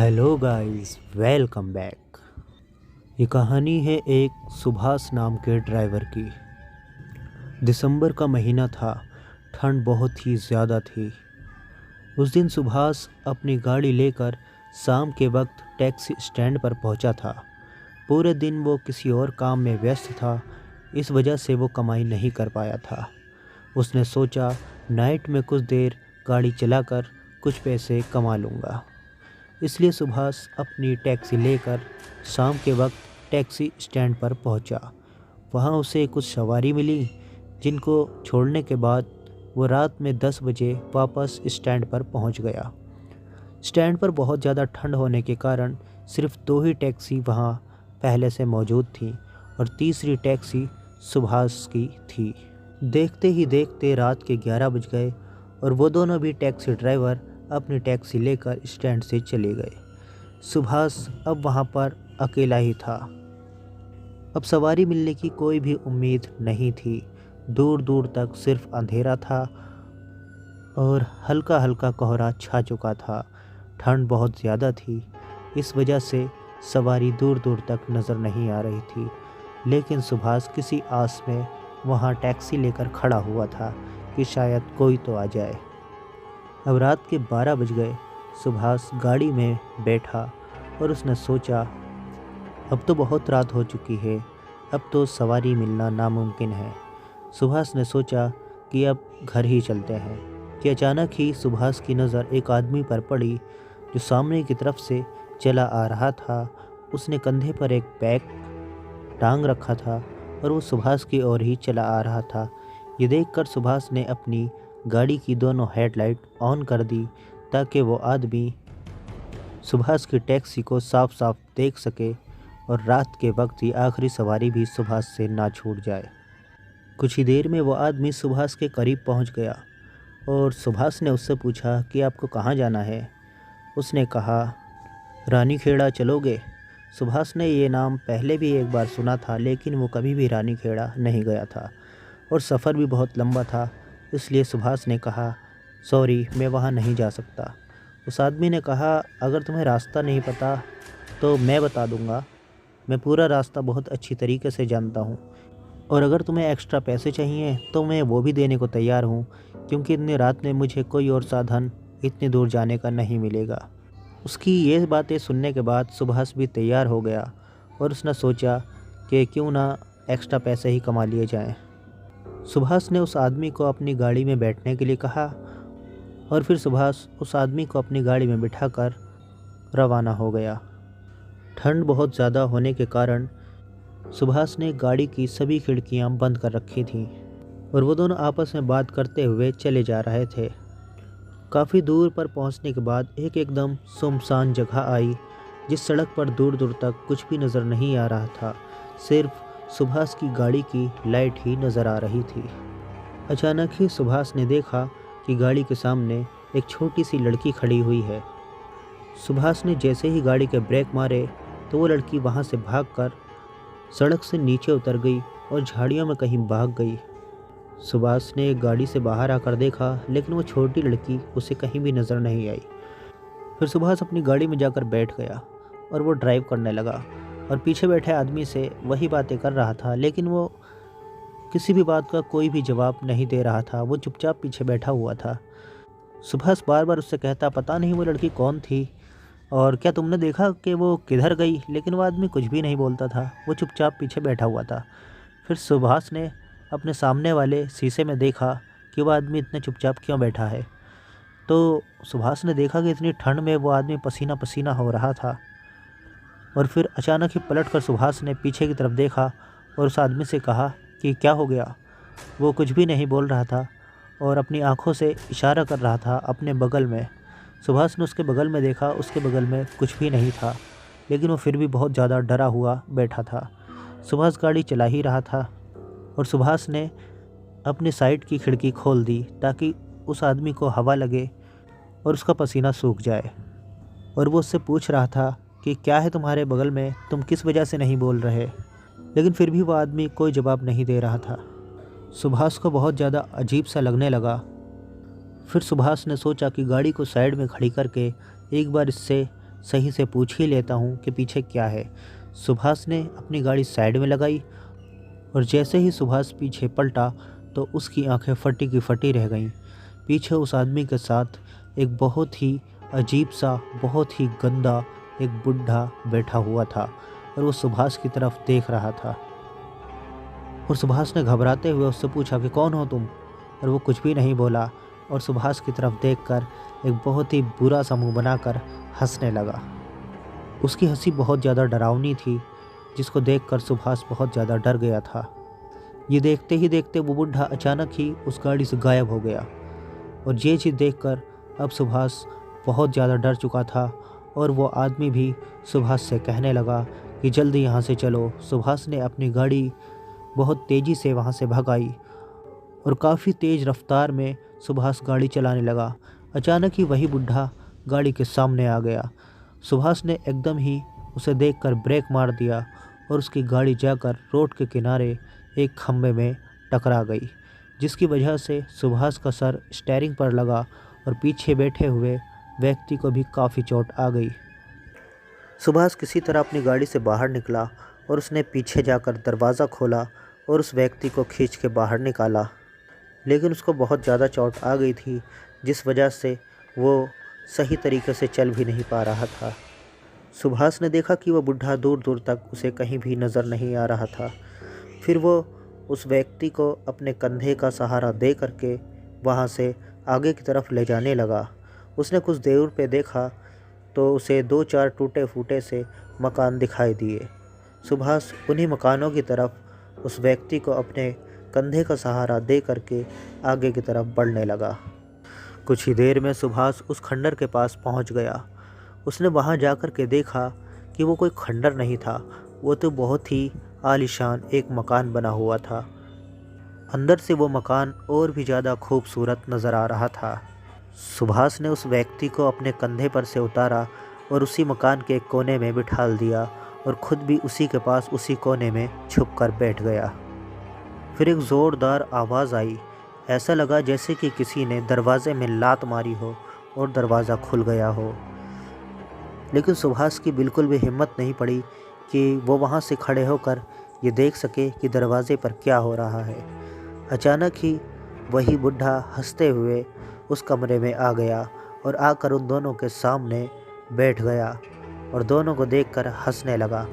Hello guys, welcome back. ये कहानी है एक सुभाष नाम के ड्राइवर की। दिसंबर का महीना था। ठंड बहुत ही ज़्यादा थी। उस दिन सुभाष अपनी गाड़ी लेकर शाम के वक्त टैक्सी स्टैंड पर पहुंचा था। पूरे दिन वो किसी और काम में व्यस्त था, इस वजह से वो कमाई नहीं कर पाया था। उसने सोचा नाइट में कुछ देर गाड़ी चलाकर कुछ पैसे कमा लूँगा। इसलिए सुभाष अपनी टैक्सी लेकर शाम के वक्त टैक्सी स्टैंड पर पहुंचा। वहां उसे कुछ सवारी मिली, जिनको छोड़ने के बाद वो रात में 10 बजे वापस स्टैंड पर पहुंच गया। स्टैंड पर बहुत ज़्यादा ठंड होने के कारण सिर्फ 2 ही टैक्सी वहां पहले से मौजूद थी और तीसरी टैक्सी सुभाष की थी। देखते ही देखते रात के 11 बज गए और वो दोनों भी टैक्सी ड्राइवर अपनी टैक्सी लेकर स्टैंड से चले गए। सुभाष अब वहाँ पर अकेला ही था। अब सवारी मिलने की कोई भी उम्मीद नहीं थी। दूर दूर तक सिर्फ अंधेरा था और हल्का हल्का कोहरा छा चुका था। ठंड बहुत ज़्यादा थी, इस वजह से सवारी दूर दूर तक नज़र नहीं आ रही थी। लेकिन सुभाष किसी आस में वहाँ टैक्सी लेकर खड़ा हुआ था कि शायद कोई तो आ जाए। अब रात के 12 बज गए। सुभाष गाड़ी में बैठा और उसने सोचा अब तो बहुत रात हो चुकी है, अब तो सवारी मिलना नामुमकिन है। सुभाष ने सोचा कि अब घर ही चलते हैं कि अचानक ही सुभाष की नज़र एक आदमी पर पड़ी जो सामने की तरफ से चला आ रहा था। उसने कंधे पर एक बैग टांग रखा था और वो सुभाष की ओर ही चला आ रहा था। ये देखकर सुभाष ने अपनी गाड़ी की दोनों हेडलाइट ऑन कर दी ताकि वो आदमी सुभाष की टैक्सी को साफ साफ देख सके और रात के वक्त ही आखिरी सवारी भी सुभाष से ना छूट जाए। कुछ ही देर में वो आदमी सुभाष के करीब पहुंच गया और सुभाष ने उससे पूछा कि आपको कहाँ जाना है। उसने कहा रानीखेड़ा चलोगे। सुभाष ने ये नाम पहले भी एक बार सुना था, लेकिन वो कभी भी रानीखेड़ा नहीं गया था और सफ़र भी बहुत लंबा था। इसलिए सुभाष ने कहा सॉरी, मैं वहाँ नहीं जा सकता। उस आदमी ने कहा अगर तुम्हें रास्ता नहीं पता तो मैं बता दूँगा, मैं पूरा रास्ता बहुत अच्छी तरीके से जानता हूँ और अगर तुम्हें एक्स्ट्रा पैसे चाहिए तो मैं वो भी देने को तैयार हूँ, क्योंकि इतनी रात में मुझे कोई और साधन इतनी दूर जाने का नहीं मिलेगा। उसकी ये बातें सुनने के बाद सुभाष भी तैयार हो गया और उसने सोचा कि क्यों ना एक्स्ट्रा पैसे ही कमा लिए जाएं। सुभाष ने उस आदमी को अपनी गाड़ी में बैठने के लिए कहा और फिर सुभाष उस आदमी को अपनी गाड़ी में बिठाकर रवाना हो गया। ठंड बहुत ज़्यादा होने के कारण सुभाष ने गाड़ी की सभी खिड़कियां बंद कर रखी थीं और वो दोनों आपस में बात करते हुए चले जा रहे थे। काफ़ी दूर पर पहुंचने के बाद एक एकदम सुनसान जगह आई, जिस सड़क पर दूर दूर तक कुछ भी नज़र नहीं आ रहा था, सिर्फ सुभाष की गाड़ी की लाइट ही नज़र आ रही थी। अचानक ही सुभाष ने देखा कि गाड़ी के सामने एक छोटी सी लड़की खड़ी हुई है। सुभाष ने जैसे ही गाड़ी के ब्रेक मारे तो वो लड़की वहाँ से भागकर सड़क से नीचे उतर गई और झाड़ियों में कहीं भाग गई। सुभाष ने गाड़ी से बाहर आकर देखा, लेकिन वो छोटी लड़की उसे कहीं भी नज़र नहीं आई। फिर सुभाष अपनी गाड़ी में जाकर बैठ गया और वो ड्राइव करने लगा और पीछे बैठे आदमी से वही बातें कर रहा था, लेकिन वो किसी भी बात का कोई भी जवाब नहीं दे रहा था। वो चुपचाप पीछे बैठा हुआ था। सुभाष बार बार उससे कहता पता नहीं वो लड़की कौन थी और क्या तुमने देखा कि वो किधर गई, लेकिन वो आदमी कुछ भी नहीं बोलता था। वो चुपचाप पीछे बैठा हुआ था। फिर सुभाष ने अपने सामने वाले शीशे में देखा कि वो आदमी इतना चुपचाप क्यों बैठा है। तो सुभाष ने देखा कि इतनी ठंड में वो आदमी पसीना पसीना हो रहा था। और फिर अचानक ही पलटकर सुभाष ने पीछे की तरफ देखा और उस आदमी से कहा कि क्या हो गया। वो कुछ भी नहीं बोल रहा था और अपनी आंखों से इशारा कर रहा था अपने बगल में। सुभाष ने उसके बगल में देखा, उसके बगल में कुछ भी नहीं था, लेकिन वो फिर भी बहुत ज़्यादा डरा हुआ बैठा था। सुभाष गाड़ी चला ही रहा था और सुभाष ने अपनी साइड की खिड़की खोल दी ताकि उस आदमी को हवा लगे और उसका पसीना सूख जाए। और वो उससे पूछ रहा था कि क्या है तुम्हारे बगल में, तुम किस वजह से नहीं बोल रहे, लेकिन फिर भी वो आदमी कोई जवाब नहीं दे रहा था। सुभाष को बहुत ज़्यादा अजीब सा लगने लगा। फिर सुभाष ने सोचा कि गाड़ी को साइड में खड़ी करके एक बार इससे सही से पूछ ही लेता हूँ कि पीछे क्या है। सुभाष ने अपनी गाड़ी साइड में लगाई और जैसे ही सुभाष पीछे पलटा तो उसकी आंखें फटी की फटी रह गईं। पीछे उस आदमी के साथ एक बहुत ही अजीब सा, बहुत ही गंदा एक बुढ़ा बैठा हुआ था और वो सुभाष की तरफ देख रहा था। और सुभाष ने घबराते हुए उससे पूछा कि कौन हो तुम? और वो कुछ भी नहीं बोला और सुभाष की तरफ देखकर एक बहुत ही बुरा सा मुंह बनाकर हंसने लगा। उसकी हंसी बहुत ज़्यादा डरावनी थी, जिसको देखकर सुभाष बहुत ज़्यादा डर गया था। ये देखते ही देखते वो बुढ़ा अचानक ही उस गाड़ी से गायब हो गया। और ये चीज़ देखकर अब सुभाष बहुत ज़्यादा डर चुका था और वो आदमी भी सुभाष से कहने लगा कि जल्दी यहाँ से चलो। सुभाष ने अपनी गाड़ी बहुत तेज़ी से वहाँ से भगाई और काफ़ी तेज़ रफ्तार में सुभाष गाड़ी चलाने लगा। अचानक ही वही बुढ़ा गाड़ी के सामने आ गया। सुभाष ने एकदम ही उसे देखकर ब्रेक मार दिया और उसकी गाड़ी जाकर रोड के किनारे एक खंभे में टकरा गई, जिसकी वजह से सुभाष का सर स्टीयरिंग पर लगा और पीछे बैठे हुए व्यक्ति को भी काफ़ी चोट आ गई। सुभाष किसी तरह अपनी गाड़ी से बाहर निकला और उसने पीछे जाकर दरवाज़ा खोला और उस व्यक्ति को खींच के बाहर निकाला, लेकिन उसको बहुत ज़्यादा चोट आ गई थी, जिस वजह से वो सही तरीके से चल भी नहीं पा रहा था। सुभाष ने देखा कि वह बुढ़ा दूर दूर तक उसे कहीं भी नज़र नहीं आ रहा था। फिर वो उस व्यक्ति को अपने कंधे का सहारा दे करके वहाँ से आगे की तरफ ले जाने लगा। उसने कुछ देर पे देखा तो उसे 2-4 टूटे फूटे से मकान दिखाई दिए। सुभाष उन्हीं मकानों की तरफ उस व्यक्ति को अपने कंधे का सहारा दे करके आगे की तरफ बढ़ने लगा। कुछ ही देर में सुभाष उस खंडर के पास पहुंच गया। उसने वहां जाकर के देखा कि वो कोई खंडर नहीं था, वो तो बहुत ही आलीशान एक मकान बना हुआ था। अंदर से वो मकान और भी ज़्यादा खूबसूरत नज़र आ रहा था। सुभाष ने उस व्यक्ति को अपने कंधे पर से उतारा और उसी मकान के एक कोने में बिठाल दिया और ख़ुद भी उसी के पास उसी कोने में छुप कर बैठ गया। फिर एक ज़ोरदार आवाज़ आई। ऐसा लगा जैसे कि किसी ने दरवाज़े में लात मारी हो और दरवाज़ा खुल गया हो। लेकिन सुभाष की बिल्कुल भी हिम्मत नहीं पड़ी कि वो वहाँ से खड़े होकर ये देख सके कि दरवाज़े पर क्या हो रहा है। अचानक ही वही बुढ़ा हंसते हुए उस कमरे में आ गया और आकर उन दोनों के सामने बैठ गया और दोनों को देखकर हंसने लगा।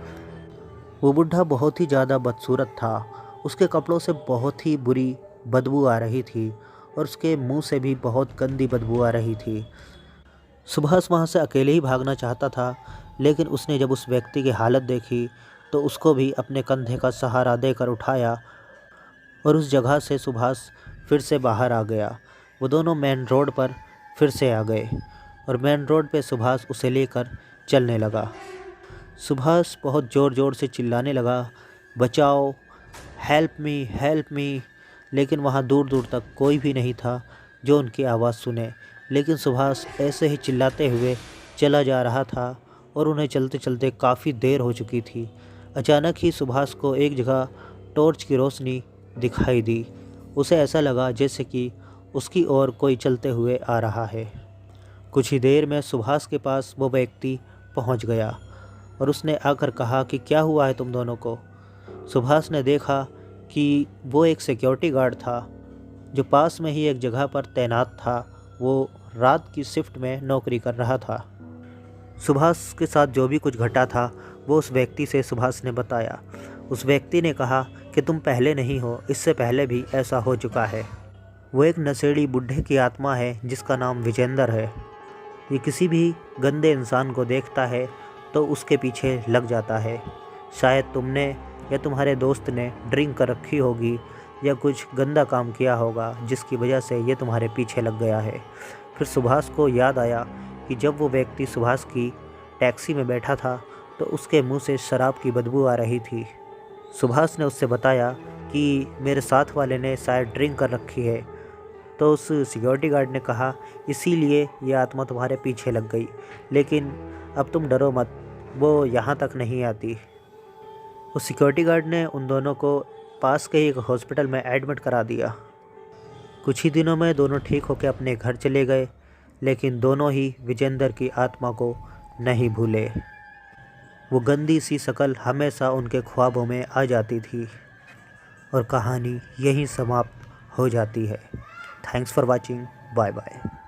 वो बुढ़ा बहुत ही ज़्यादा बदसूरत था। उसके कपड़ों से बहुत ही बुरी बदबू आ रही थी और उसके मुंह से भी बहुत गंदी बदबू आ रही थी। सुभाष वहाँ से अकेले ही भागना चाहता था, लेकिन उसने जब उस व्यक्ति की हालत देखी तो उसको भी अपने कंधे का सहारा देकर उठाया और उस जगह से सुभाष फिर से बाहर आ गया। वो दोनों मेन रोड पर फिर से आ गए और मेन रोड पे सुभाष उसे लेकर चलने लगा। सुभाष बहुत ज़ोर ज़ोर से चिल्लाने लगा, बचाओ, हेल्प मी। लेकिन वहाँ दूर दूर तक कोई भी नहीं था जो उनकी आवाज़ सुने। लेकिन सुभाष ऐसे ही चिल्लाते हुए चला जा रहा था और उन्हें चलते चलते काफ़ी देर हो चुकी थी। अचानक ही सुभाष को एक जगह टॉर्च की रोशनी दिखाई दी। उसे ऐसा लगा जैसे कि उसकी ओर कोई चलते हुए आ रहा है। कुछ ही देर में सुभाष के पास वो व्यक्ति पहुंच गया और उसने आकर कहा कि क्या हुआ है तुम दोनों को। सुभाष ने देखा कि वो एक सिक्योरिटी गार्ड था जो पास में ही एक जगह पर तैनात था। वो रात की शिफ्ट में नौकरी कर रहा था। सुभाष के साथ जो भी कुछ घटा था वो उस व्यक्ति से सुभाष ने बताया। उस व्यक्ति ने कहा कि तुम पहले नहीं हो, इससे पहले भी ऐसा हो चुका है। वो एक नशेड़ी बुढ़े की आत्मा है जिसका नाम विजेंद्र है। ये किसी भी गंदे इंसान को देखता है तो उसके पीछे लग जाता है। शायद तुमने या तुम्हारे दोस्त ने ड्रिंक कर रखी होगी या कुछ गंदा काम किया होगा जिसकी वजह से ये तुम्हारे पीछे लग गया है। फिर सुभाष को याद आया कि जब वो व्यक्ति सुभाष की टैक्सी में बैठा था तो उसके मुंह से शराब की बदबू आ रही थी। सुभाष ने उससे बताया कि मेरे साथ वाले ने शायद ड्रिंक कर रखी है। तो उस सिक्योरिटी गार्ड ने कहा इसीलिए ये आत्मा तुम्हारे पीछे लग गई, लेकिन अब तुम डरो मत, वो यहाँ तक नहीं आती। उस सिक्योरिटी गार्ड ने उन दोनों को पास के एक हॉस्पिटल में एडमिट करा दिया। कुछ ही दिनों में दोनों ठीक होकर अपने घर चले गए, लेकिन दोनों ही विजेंद्र की आत्मा को नहीं भूले। वो गंदी सी शक्ल हमेशा उनके ख्वाबों में आ जाती थी और कहानी यहीं समाप्त हो जाती है। Thanks for watching. Bye bye.